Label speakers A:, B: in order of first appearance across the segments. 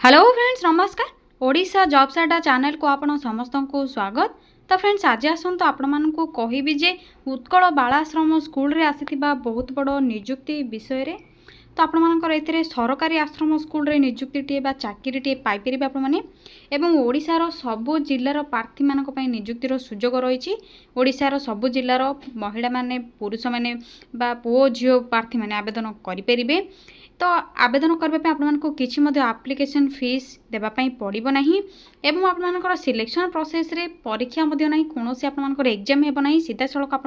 A: Hello friends नमस्कार। Odisha jobs अड्डा channel को आपण समस्त को स्वागत। तो फ्रेंड्स आज आसतु आपण मानू कहबी जे उत्कल बालाश्रम स्कूल रे आसीथिबा बहुत बड़ नियुक्ति विषय रे। तो आपण मानकर एथिरे सरकारी आश्रम स्कूल रे नियुक्तिटे बा चाकरीटे पाइपर आपण मैंने एवं ओडिशार सबु जिल्लार प्रार्थी मानक पई नियुक्तिर सुजोग रही। ओडिशार सबु जिल्लार महिला माने पुरुष माने बा पुओ झियो प्रार्थी माने आवेदन करें। तो आवेदन करने आपको किसी एप्लिकेशन फीस देवाई पड़ो ना एवं आपर सिलेक्शन प्रोसेस रे परीक्षा ना कौन आपर एग्जाम हेब ना सीधा सड़क आप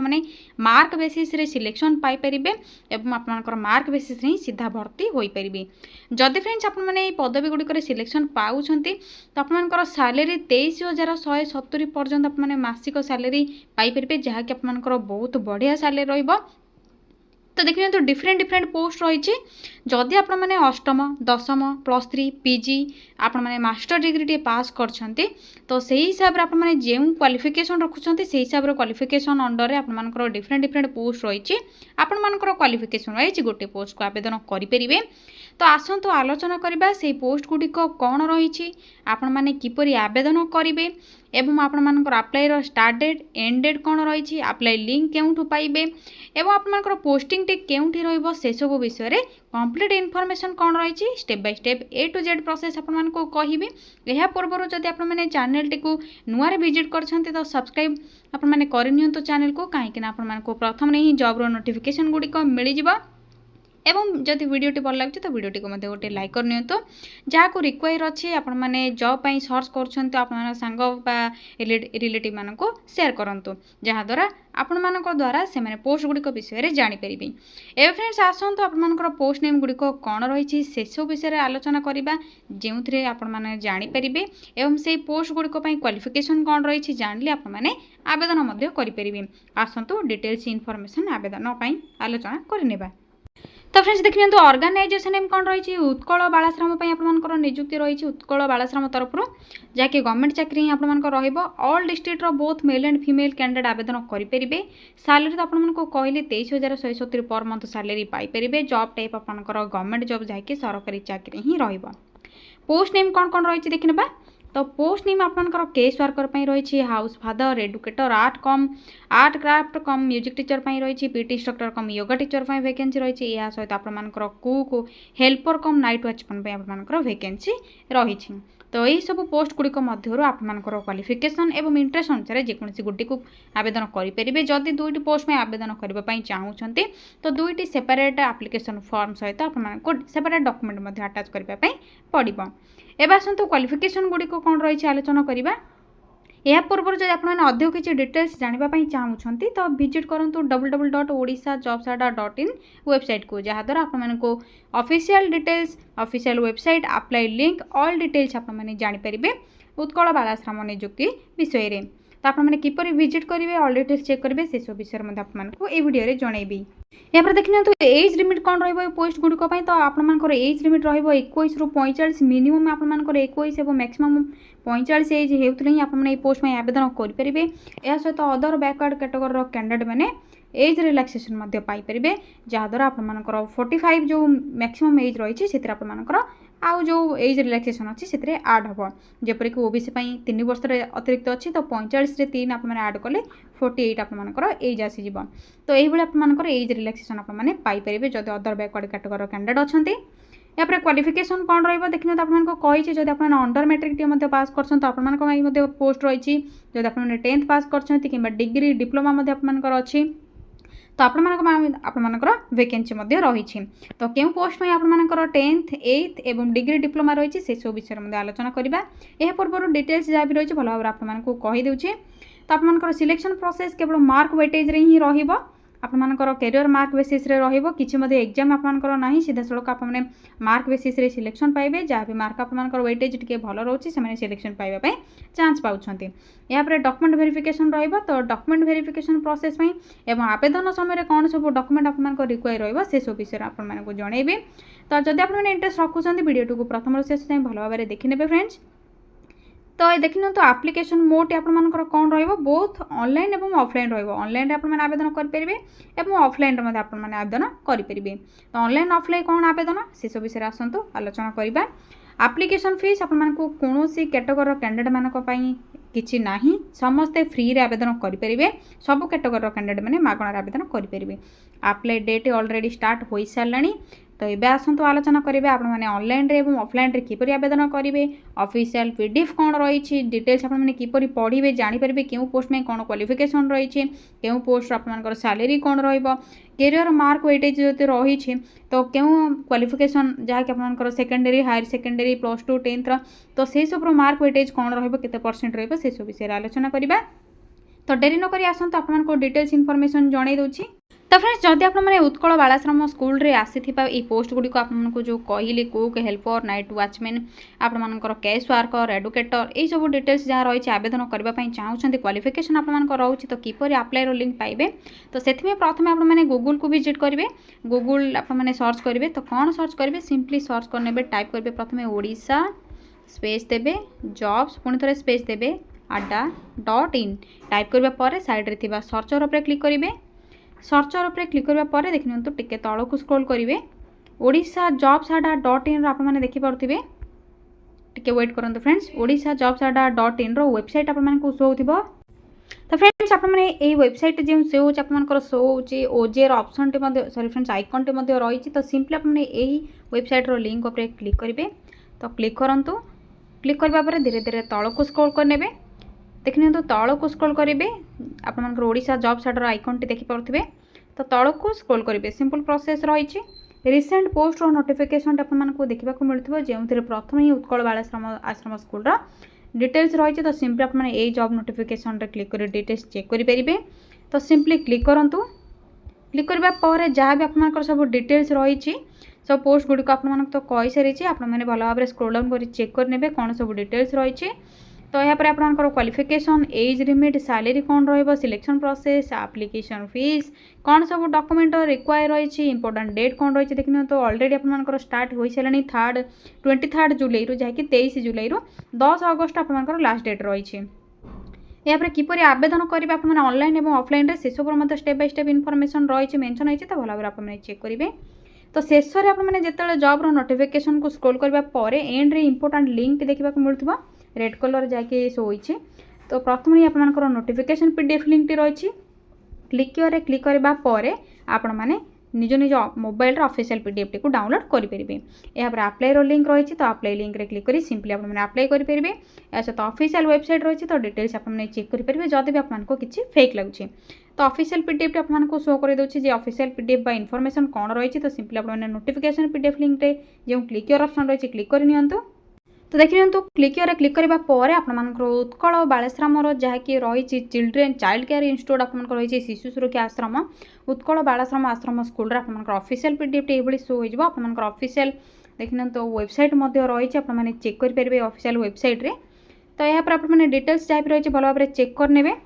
A: मार्क बेसीस रे सिलेक्शन पाइपर एवं आपर मार्क बेसीस रे सीधा भर्ती हो पारे। जदि फ्रेंड्स आपने पदवी गुड़िक सिलेक्शन पाँच तो आपर सैलरी 23,170 पर्यंत आपने मासिक सैलरी पाइपर जहाँकि आपर बहुत बढ़िया सैलरी रही। तो देखिए तो डिफरेंट पोस्ट रही। जदि आप मैंने अष्टम दशम +3 पीजी आपण मैंने मास्टर डिग्री टे पास करछंती तो सही हिसाब से आप जो क्वालिफिकेशन रखुंट से हिसाब से क्वालिफिकेशन अंडर में आपर डिफरेंट पोस्ट रही। आपण मानकर क्वालिफिकेशन रही गोटे पोस्ट को आवेदन करें। तो आसतु आलोचना करबा से पोस्ट गुड़िक कौन रही आपण मैंने किपरि आवेदन करेंगे एवं आपण मानकर apply start date and date कौन रही अप्लाई लिंक केउठु पाइबे एवं आपनकर पोस्टिंग टे केउठी रहइबो से सब विषय रे कंप्लीट इन्फॉर्मेशन कौन रही step by step A to Z process आपण मानको कहिबे। एहा पूर्वरु जदि आपण माने चैनल टी को नुआरे विजिट करछन्ते तो सब्सक्राइब आपण माने करनियंतो चैनल को काहेकि ना आपण मानको प्रथम नै जॉब रो नोटिफिकेशन गुडी को मिलि जिवो। एवं जदि वीडियोटी भल लगे तो वीडियोटी को मते गोटे लाइक करनी तो जहाँ को रिक्वायर अच्छी आपण मैंने जॉब पाई सर्च कर सांग रिलेटिव मान को शेयर करूँ जहाँ द्वारा आपण मान द्वारा से मैंने पोस्ट गुड़िक विषय में जानीपर। एवं फ्रेंड्स आसतु आपर पोस्ट नेम गुड़िक कौन रही से सब विषय में आलोचना करवा जो थे आपने जानीपर एवं से पोस्ट गुड़िक क्वालिफिकेशन कौन रही जानले आपने आवेदन करें। आसतु डिटेल्स इनफॉरमेशन आवेदन आलोचना करने। तो फ्रेंड्स देखिए तो ऑर्गेनाइजेशन नेम कौन रही उत्कल बालाश्रम आपर नियुक्ति रही उत्कल बालाश्रम तरफ जहाँकि गवर्नमेंट चाकरी आपर ऑल डिस्ट्रिक्टर both male and female candidate आवेदन करेंगे। सैलरी तो आपको कहली 23,170 पर मंथ सैलरी पाइपर। जॉब टाइप आपर गवर्नमेंट जॉब जहाँकि सरकारी चाकरी ही पोस्ट नेम कौन कौन रही देखने। तो पोस्ट नेम आपनकर केस वर्कर रही house father educator art craft cum music teacher रही PT instructor cum yoga teacher vacancy रही। या सहित आपर cook helper cum night watchman आपर वैकेंसी रही। तो यही सब पोस्ट गुड़िक मध्य आपर क्वालिफिकेशन एवं इंटरेस्ट अनुसार जेकोसी गोटे को आवेदन करेंगे। जदि दुईटी पोस्ट में आवेदन करने चाहूँगी तो दुईटी सेपरेट एप्लिकेशन फॉर्म सहित आपको सेपरेट डॉक्यूमेंट अटैच करने पड़ो। एवं आसतु क्वालिफिकेशन गुड़िक कौन रही आलोचना करवा। या पूर्व जब आपने अधिक किसी डिटेल्स जानापी चाहूँगी तो विजिट करूँ www.odishajobasadda.in वेबसाइट को जहाँ द्वारा आपको official details official website apply link all details आपने जानीपर उत्कल बालाश्रम नियुक्ति विषय में। तो आपने किपर विजिट करेंगे ऑल डिटेल्स चेक करेंगे से सब विषय में आपको ये वीडियो में जनइबी। यहाँ देखिए तो एज लिमिट कौन रोस्ट गुड़िक तो आपर एज लिमिट रो 21 ରୁ 45 मिनिमम आपर 21 और मैक्सिमम 45 एज होते ही आपने पोस्ट में आवेदन करेंगे। यह सहित अदर बैकवर्ड कैटेगोरी कैंडिडेट मैंने एज रिलैक्सेशन पाइपर जहाँ द्वारा आपर 45 जो मैक्सिमम एज रही से आपर आउ जो एज रिलैक्सेशन अच्छी से आड हम जपरिक ओबीसी 3 वर्ष अतिरिक्त अच्छी तो 45 रे 3 आप आड कले 48 आपर एज आसीज। तो यही आपर एज रिलैक्सेशन आपरे जब अदर बैकवर्ड कैटेगोरी कैंडिडेट अच्छा। या क्वालिफिकेशन कौन रही देखिए तो आपको कही जब आप अंडर मैट्रिक टे पास कर पोस्ट रही जब आप 10th पास कर डिग्री डिप्लोमा आपर अच्छी तो आपर वैकेंसी रही। तो क्यों पोस्ट में आपर 10th 8th एवं डिग्री डिप्लोमा रही से सब विषय में आलोचना करवा। यह पूर्व डिटेल्स जहाँ भी रही भल भाव आपको कहीदे। तो आपर सिलेक्शन प्रोसेस केवल मार्क वेटेज रे ही रहिबो आपर कैरियर मार्क बेसीस रे रहिबो किछि मध्ये एग्जाम आपर ना सीधा सड़क आपने मार्क बेसीस रे सिलेक्शन पाइबे जहाँ भी मार्क आपर वेटेज टी भल रोचे से सिलेक्शन पाइबा चांस पाउछन्ते। या डॉक्यूमेंट वेरिफिकेशन रहिबो तो डॉक्यूमेंट वेरिफिकेशन प्रोसेस में एवं आवेदन समय कौन सब डॉक्यूमेंट आपको रिक्वायर रहिबो से सब विषय आपको जनइबे। तो जदि आपने इंटरेस्ट रखुछन्ते वीडियो को प्रथम शेष जाए भल भाव देखि नेबे फ्रेंड्स। तो ये देखिए तो एप्लिकेशन मोड आपर कौन रोथ ऑनलाइन एवं ऑफलाइन ऑनलाइन आपने आवेदन करेंगे और ऑफलाइन आपने आवेदन करेंगे। तो ऑनलाइन ऑफलाइन कौन आवेदन से सब विषय आसतु आलोचना करवा। आप्लिकेशन फीस आपको कौन कैटेगोरी कैंडिडेट मानी किसी ना समस्ते फ्री रे आवेदन करेंगे सब कैटेगोरी कैंडिडेट मैंने मागणार आवेदन करेंगे। अप्लाई डेट ऑलरेडी स्टार्ट हो सारे तो ये आसतु आलोचना करेंगे आपने ऑनलाइन रे और ऑफलाइन रे किपरि आवेदन करेंगे ऑफिशियल पीडीएफ कौन रही डिटेल्स आपने किपरि पढ़े जानीपर क्यों पोस्ट में कौन क्वालिफिकेशन रही क्यों पोस्ट आपर सैलरी कौन कैरियर मार्क वेटेज जो रही तो क्यों क्वालिफिकेशन जहाँकि आपर सेकेंडरी हायर सेकेंडरी +2 10th तो से सब मार्क वेटेज कौन रर्सेंट रही सब विषय आलोचना करवा। तो डेरी नक आसतु आपको डिटेल्स इनफॉरमेशन जन दूसरी। तो फ्रेंड्स जदि आपने उत्कल बालाश्रम स्कूल रे आसीथिबा ए पोस्ट गुड़िक आपको जो कहली कुक हेल्पर नाइट वॉचमैन आपर कैश वर्कर एडुकेटर ये सब डिटेल्स जहाँ रही आवेदन करने चाहते क्वालिफिकेशन आप रोचे तो किपर अप्लाई लिंक पाइबे। तो से प्रथम आपने गूगल को विजिट करेंगे गूगल आपने सर्च करेंगे तो कौन सर्च करेंगे सिंपली सर्च करने टाइप करेंगे प्रथम ओडिशा स्पेस देवे जॉब्स पुणी थे स्पेस देवे adda.in टाइप करने साइड्रे थी सर्चर उपर क्लिक करेंगे। सर्चर उपर क्लिक करने देखिए टिके तौक को स्क्रॉल करेंगे ओडिशा जॉब्स adda.in आपने देखिपे टिके वेट करंतु friends Odisha jobs adda.in website आपको शो हो। तो फ्रेंड्स आपने ये वेबसाइट जो शो हो आप शो हो ओजेर ऑप्शन सॉरी फ्रेंड्स आइकन टे रही तो सिंपली आपने यही वेबसाइट रो लिंक उपर क्लिक करेंगे। तो क्लिक करंतु क्लिक करने धीरे धीरे तौक को स्क्रॉल करने देखिए तौक को स्क्रॉल करेंगे आपंकर ओडिशा जॉब्स आइकन टी देखिपे तो तौक को स्क्रॉल करेंगे सिंपल प्रोसेस रही रिसेंट पोस्ट और नोटिफिकेशन आपको देखा मिलूँ जो प्रथम ही उत्कल बालाश्रम आश्रम स्कूल डिटेल्स रही तो सिंपली आपने यही जॉब नोटिफिकेशन क्लिक कर डिटेल्स चेक करेंगे। तो सिंपली क्लिक करूँ क्लिक करने जहाँ भी आप सब डिटेल्स रही सब पोस्ट गुड़िक आप तो कही सारी आपने भल भाव में स्क्रॉल डाउन कर चेक करने कौन सब डिटेल्स रही। तो यहाँ पर आपंकर क्वालिफिकेशन एज लिमिट सैलरी कौन रिलेक्शन प्रोसेस एप्लिकेशन फीस कौन सब डॉक्यूमेंट रिक्वायर रही इंपोर्टेंट डेट कौन रही देखिए तो ऑलरेडी आपंकर स्टार्ट हो सारे 23 जुलाई जहाँकि 23 जुलाई 10 अगस्त आपंकर लास्ट डेट रही। यहाँ पर किपर आवेदन करेंगे आपने ऑनलाइन और ऑफलाइन से सब स्टेप बाय स्टेप इनफॉरमेशन रही मेंशन होती तो भल भाव आपने चेक करेंगे। तो शेष में आपने जिते जॉब नोटिफिकेशन को स्क्रॉल करने एंड रे इंपोर्टेंट लिंक देखा मिलूँ रेड कलर जैसे शो होती तो प्रथम ही आपंकर नोटिफिकेशन पीडीएफ लिंक टी रही क्लिक करने आपण मैंने निज निज मोबाइल ऑफिशियल पीडीएफ टी को डाउनलोड करेंगे। यहाँ पर अप्लाई लिंक रही तो अप्लाई लिंक रे क्लिक कर सिंपली आपने अप्लाई करेंगे। या सहित ऑफिशियल वेबसाइट रही तो डिटेल्स आपने चेक करेंगे जदि भी आपको किसी फेक लगे तो ऑफिशियल पीडीएफ टी आपको शो कर दूसरी ऑफिशियल पीडीएफ बा इनफॉरमेशन कौन रही तो सिंपली आपने नोटिफिकेशन पीडीएफ लिंक रे जो क्लिक ऑप्शन रही क्लिक करनी। तो देखिए क्लिक करने आपंकर उत्कल बालाश्रम जहाँकि रही चिल्ड्रेन चाइल्ड केयर इंस्टीट्यूट आपंकर रही शिशु सुरक्षा आश्रम उत्कल बालाश्रम आश्रम स्कूल आपंकर ऑफिशियल पीडीएफ ये शो हो आपंकर ऑफिशियल देखिए तो वेबसाइट रही आपने चेक करेंगे ऑफिशियल वेबसाइट रे। तो यहाँ पर आपने डिटेल्स जहाँ रही भल भाव में चेक करने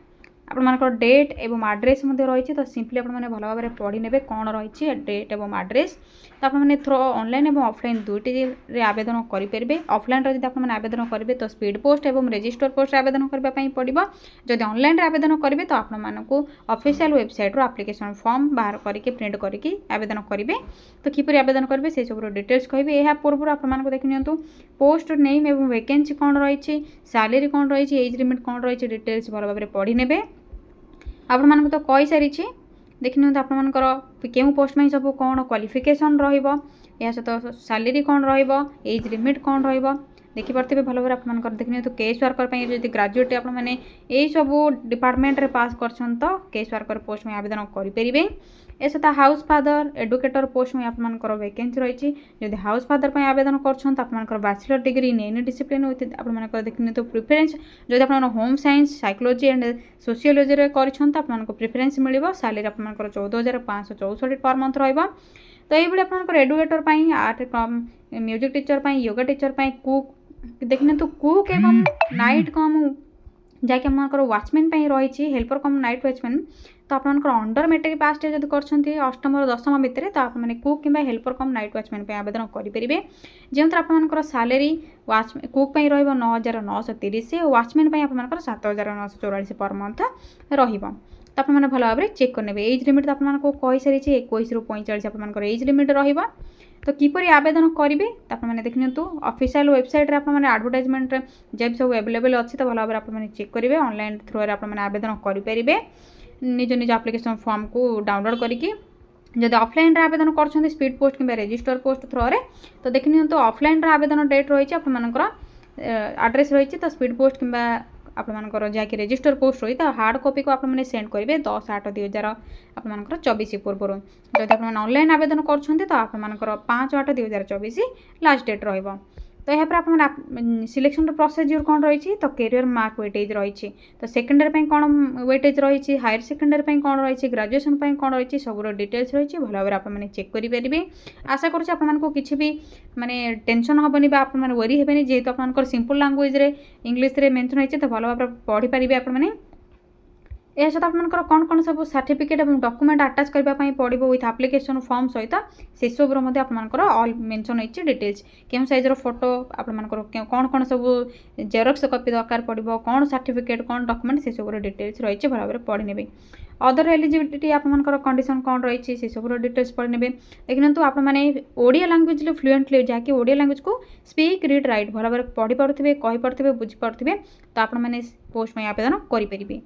A: आपंकर डेट एवं आड्रेस रही तो सिंपली आपने भल भाव में पढ़ी ने कौन रही डेट एवं आड्रेस तो आपने थ्रो ऑनलाइन और ऑफलाइन दुईटी आवेदन करेंगे। ऑफलाइन जब आपने आवेदन करेंगे तो स्पीड पोस्ट और रजिस्टर पोस्ट आवेदन करने पड़ो जब ऑनलाइन आवेदन करेंगे तो आपको ऑफिशियल वेबसाइट रो एप्लिकेशन फॉर्म बाहर करके प्रिंट करके आवेदन करेंगे। तो किपर आवेदन करेंगे से सब डिटेल्स कहि यह पूर्व आपको देखिए पोस्ट नेम और वैकेंसी कौन रही सैलरी कौन रही एज लिमिट कौन रही डिटेल्स भल भाव में पढ़ी ने आपण तो कही सारी देखिए आपंकर क्यों पोस्ट में सब कौन क्वालिफिकेशन रहा सहित सैलरी कौन एज लिमिट कौन देखिपे भल भाव आप देखिए तो केस वर्कर जब ग्रेजुएट आपने यही सब डिपार्टमेंट रे पास कर तो केस वर्कर पोस्ट में आवेदन करेंगे। सहित हाउस फादर एडुकेटर पोस्ट में आपंकर वैकेंसी रही जब हाउस फादर पर आवेदन कर bachelor degree in any discipline with आप देखिए तो प्रिफरेन्स जब आप home science psychology and sociology कर प्रिफरेन्स मिल सैलरी आपंकर 14,564 पर मंथ रहा। तो ये आपंकर educator art music teacher yoga teacher cook देखने तो कुक एवं नाइट कम जहाँकि आमर वाचमैन रही हेल्पर कम नाइट वाचमैन तो आपंकर अंडर मेट्रिक पास जब कर अष्टम और दशम भितर तो आपने कुक कि हेल्पर कम नाइट वाचमैन आवेदन करेंगे जो आपंकर सैलरी वाच कुक 9,930 और वाचमैन आपंकर 7,944 पर मंथ रहा। तो आपने भल भाव में चेक करने एज लिमिट तो आपको कही सारी 21 ରୁ 45 आपंकर एज लिमिट रहा। तो किपरि आवेदन करेंगे तो आपने देखि ऑफिशियल वेबसाइट आपने एडवर्टाइजमेंट जब सब अवेलेबल अच्छी तो भल भाव आपने चेक करेंगे ऑनलाइन थ्रू आपने आवेदन करेंगे निज निज एप्लिकेशन फॉर्म को डाउनलोड करके जब ऑफलाइन आवेदन कर स्पीड पोस्ट कि रजिस्टर पोस्ट थ्रू तो देखि तो ऑफलाइन आवेदन डेट रही है एड्रेस रही तो स्पीड पोस्ट कि आपर जहाँकि रजिस्टर पोस्ट रही तो हार्ड कॉपी को आपने सेंड करेंगे 10/8/2024 आपर पूर्व जब आप ऑनलाइन आवेदन कर तो आपर 5/8/2024 लास्ट डेट रही तो यहाँ पर आप सिलेक्शन प्रोसीजर कौन रही तो कैरियर मार्क वेटेज रही तो सेकेंडरी कौन वेटेज रही हायर सेकेंडरी कौन रही ग्रेजुएशन कौन रही सब डिटेल्स रही भल भाव आपने चेक करेंगे आशा करूँ किसी भी माने टेंशन हेनी आपने वरी हेनी जेहेतु आप सिंपल लैंग्वेज इंग्लीश मेंशन होती तो भल भाव पढ़ी पारे आपने यह सहित आप कौन कौन सब सर्टिफिकेट और डॉक्यूमेंट अटैच करने पड़ो विथ एप्लिकेशन फॉर्म सहित से सब आपर ऑल मेंशन होती डिटेल्स क्यों साइजर फोटो आपर कौन कौन सब जेरॉक्स कॉपी दरकार पड़ो कौन सर्टिफिकेट कौन डॉक्यूमेंट से सब डिटेल्स रही भल भाव पढ़ी ने अदर एलिजिबिलिटी आपर कंडीशन कौन रही से सब डिटेल्स पढ़ी ने देखिए तो आपने ओडिया लैंग्वेज फ्लुएंटली जहाँकि ओडिया लैंग्वेज को स्पीक रीड राइट भल भाव पढ़ी पारे कहीपे बुझीपे तो आपने पोस्ट में आवेदन करेंगे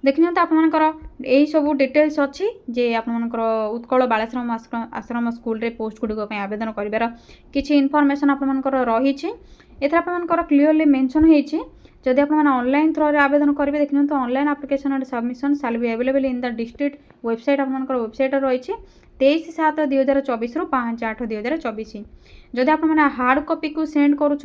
A: देखिए तो आपर यही सब डिटेल्स अच्छी जे आपर उत्कल बालाश्रम आश्रम स्कूल रे पोस्ट गुड़िक आवेदन कर किसी इनफॉरमेशन आपर रही एथर आपर क्लीयरली मेंशन होती जदि आप ऑनलाइन थ्रू आवेदन करेंगे देखिए तो online application and submission shall be available in the district website आपर वेबसाइट रही 23/7/2024 रु 5/8/2024 जदि आप हार्ड कॉपी को सेंड कर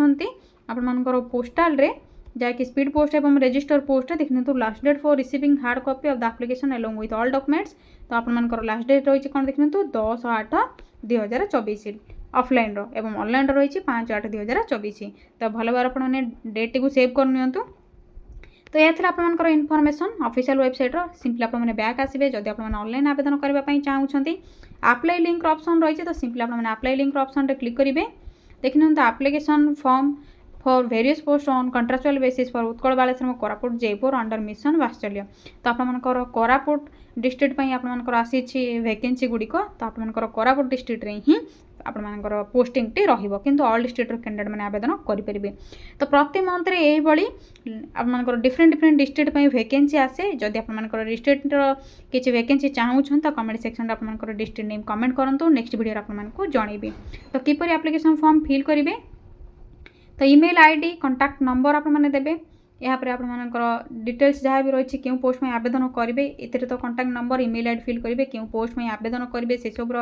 A: पोस्टाल रे जहाँकि स्पीड पोस्ट एवं रजिस्टर पोस्ट देखिए तो last date for receiving hard copy of the application along with all documents तो आपर लास्ट डेट रही कौन देखिए तो 10/8/2024 ऑफलाइन एवं ऑनलाइन रही 5/8/2024 तो भल भाव आपने डेट को सेव कर तो यह आपर इनफॉरमेशन ऑफिशियल वेबसाइट सिंपली आपने बैक आसवे जब आप ऑनलाइन आवेदन करने चाहते अप्लाई लिंक ऑप्शन रही तो सिंपली आपने अप्लाई लिंक ऑप्शन क्लिक करेंगे देखिए तो application form for various post on contractual basis for Utkal Balashram Koraput Jeypore under mission Vatsalya तो आपर कोरापुट डिस्ट्रिक्ट आपर आसी वैकेंसी गुड़िक तो आपर कोरापुट डिस्ट्रिक्ट रे ही आपर पोस्टिंग टी रहिबो किंतु ऑल डिस्ट्रिक्ट कैंडिडेट मैंने आवेदन करेंगे तो प्रति मंथ रे यही भाई आपर डिफरेंट डिफरेंट डिस्ट्रिक्ट वैकेंसी आसे जदि आपर डिस्ट्रिक्ट किसी वैकेंसी चाहूँ तो कमेंट सेक्शन आपर डिस्ट्रिक्ट नेम कमेंट करूँ नेक्स्ट वीडियो आपको जनइबी तो किपरि एप्लिकेशन फॉर्म फिल करेंगे तो ईमेल आईडी कांटेक्ट नंबर आपने देवे यहाँ पर आपर डिटेल्स जहाँ भी रही क्यों पोस्ट में आवेदन करेंगे ये तो contact number email ID fill करेंगे क्यों पोस्ट में आवेदन करेंगे से सब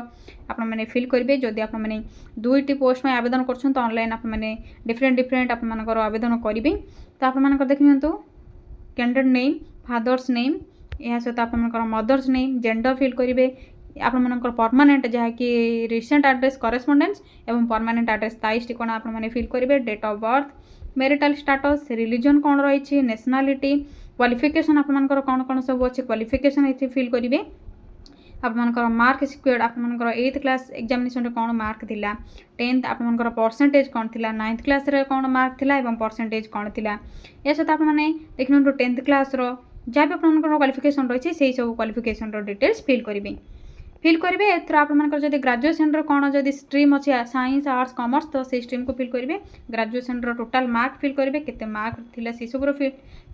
A: आपने फिल करेंगे जदि आपने 2टी पोस्ट में आवेदन कर ऑनलाइन आपने डिफरेंट डिफरेंट आपर आवेदन करेंगे तो आपर देखिए तो कैंडिडेट नेम फादर्स नेम यह सहित आपर मदर्स नेम जेंडर फिल करेंगे आपर परमानेंट जहाँकि रिसेंट एड्रेस करेस्पोंडेंस एवं परमानेंट एड्रेस 23 ठिकाना आपने फिल करेंगे date of birth marital status religion कौन रही नेशनलिटी क्वालिफिकेशन आपर कौन कौन सब अच्छे क्वालिफिकेशन ये फिल करेंगे आपर मार्क स्क्वेड आपर 8th क्लास एग्जामिनेशन कौन मार्क थिला 10th आपर परसेंटेज कौन थिला 9th क्लास रे कौन मार्क थिला एवं परसेंटेज कौन थिला या सहित आपने देखिए 10th क्लास जहाँ भी आपर क्वालिफिकेशन रही से सब क्वालिफिकेशन डिटेल्स फिल करेंगे एथर आपर जब ग्रेजुएशन कौन जब स्ट्रीम अच्छी साइंस आर्ट्स कॉमर्स तो से स्ट्रीम को फिल करेंगे ग्रेजुएशन टोटाल मार्क फिल करेंगे केते मार्क थिला से सब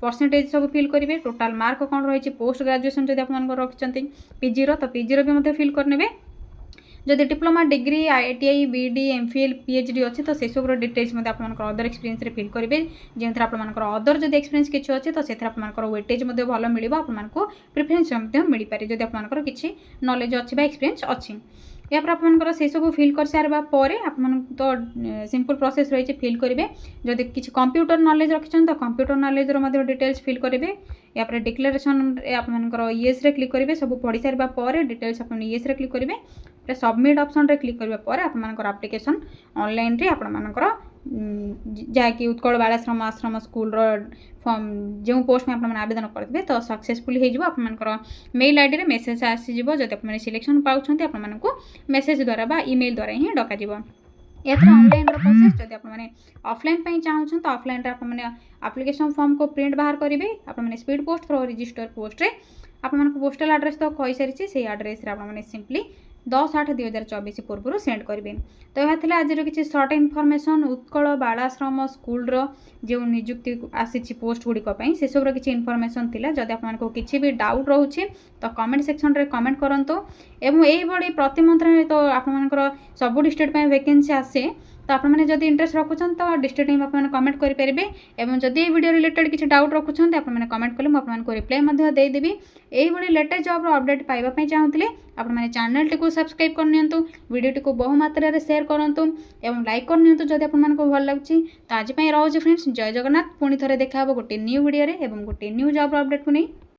A: परसेंटेज सब फिल करेंगे टोटाल मार्क कौन रही पोस्ट ग्रेजुएशन जब आप रखिंट पीजी तो पीजी भी फिल करने जदि diploma degree ITI BD MPhil PhD अच्छे तो से सब डिटेल्स आप अदर एक्सपीरियंस फिल करेंगे जो आपर अदर जब एक्सपीरियंस किसी अच्छे तो से आपर वेटेज भल मिल आपको प्रिफरेन्स मिल पारे जब आपर किसी नॉलेज अच्छी एक्सपीरियंस अच्छी या पर से सब फिल कर सारा पर आप तो सिंपल प्रोसेस रही फिल करेंगे जदि किसी कंप्यूटर नॉलेज रखिंट तो कंप्यूटर नॉलेज डिटेल्स फिल करेंगे या डिक्लेरेशन आपर येस रे क्लिक करेंगे सब पढ़ी सारा पर डिटेल्स आप येस रे क्लिक करेंगे सबमिट ऑप्शन रे क्लिक करबा पर आपनकर एप्लिकेशन ऑनलाइन रे आपनकर जहाँकि उत्कल बालाश्रम आश्रम स्कूल फॉर्म जो पोस्ट में आपने आवेदन करेंगे तो सक्सेसफुल हो मेल आईडी रे मेसेज आसीज जब आप सिलेक्शन पाँच आपको मेसेज द्वारा ईमेल द्वारा ही डक ऑनलाइन प्रोसेस जब आपने ऑफलाइन चाहूँ तो ऑफलाइन आपने एप्लिकेशन फॉर्म को प्रिंट बाहर करेंगे आपने speed post through register post रे आपको पोस्टल एड्रेस तो कही सारी से एड्रेस आपने सिंपली 10/8/2024 पूर्व सेंड करेंगे। तो यह आज किसी सर्ट इनफॉरमेशन उत्कल बालाश्रम स्कूल जो नियुक्ति आसी पोस्ट गुड़िक से सब किसी इनफॉरमेशन थिला। जदि आपको किसी भी डाउट रोचे तो कमेंट सेक्शन रे कमेंट करंतु एवं यही बड़ी प्रति मंथ तो आपनकर सब डिस्ट्रिक्ट में वैकेंसी आसे तो आपने जब इंटरेस्ट रखुन तो डिस्ट्रिक्ट आप कमेंट करेंगे। एवं जदि वीडियो रिलेटेड किसी डाउट रखुन आपने कमेंट कले मुझे रिप्लाई देदेवी। यही लेटेस्ट जॉब अपडेट पाइबापी चाहूँगी आपने चैनल टी सब्सक्राइब करनी वीडियो टी बहु मात्रा शेयर करूँ और लाइक करनी जदि आपको भल लगे। तो आज रोचे फ्रेंड्स जय जगन्नाथ पुणी थे देखा गोटे न्यू वीडियो गोटे न्यू जॉब अपडेट को नहीं।